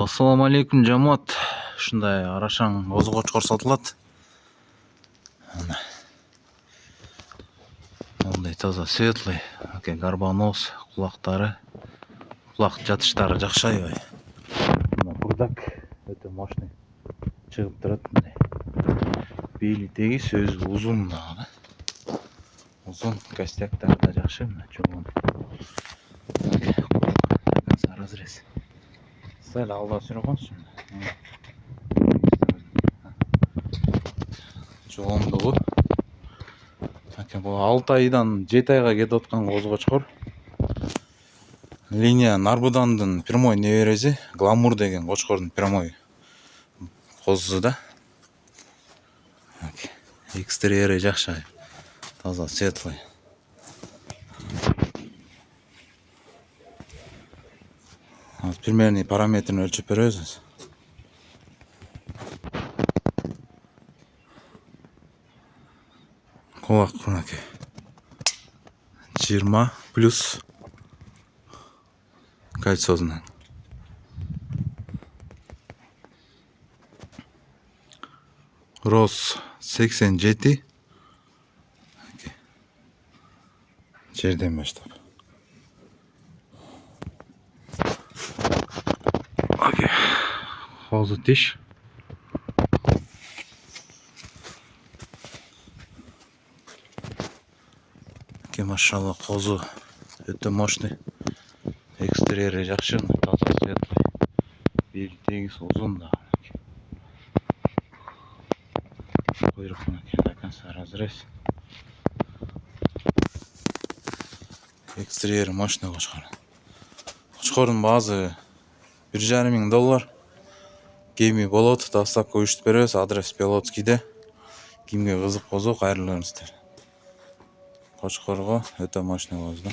Ассаламу алейкум, жамаат. Ушундай арашаң козу кочкор сатылат. Мындай таза светлый, гарбаноз, кулактары, кулак жатыштары жакшы аябай. Мына бурдак өтө мощный чыгып турат мындай. Бели тегиз, өзү узун дагы. Узун, костяктары да жакшы, мына чоң. Разрез. Сәл алда сүрүп койсун. Чоңдугу. Бул 6 айдан 7 айга кетип аткан козу кочкор. Линия Нарбудандын прямой небереси, Гламур деген кочкордун прямой козусу да. Экстерьери жакшы, таза светлый. Примерный параметрин өлчөп беребиз. Кулак мынакей 20 плюс кальцозунан. Роз 87. Жерден баштап. Козу тиш. Машалла, козу өтө мощный. Экстерьери жакшы, таза светлый. Бели тегиз, узун да. Куйрук до конца разрез. Экстерьери мощный кочкор. Кочкордун баасы $1,500. Кеми болот, доставка уюштуп беребиз. Адрес Белоцкийде. Кимге кызык болсо кайрылыңыздар. Кочкорго өтө мощный козу да.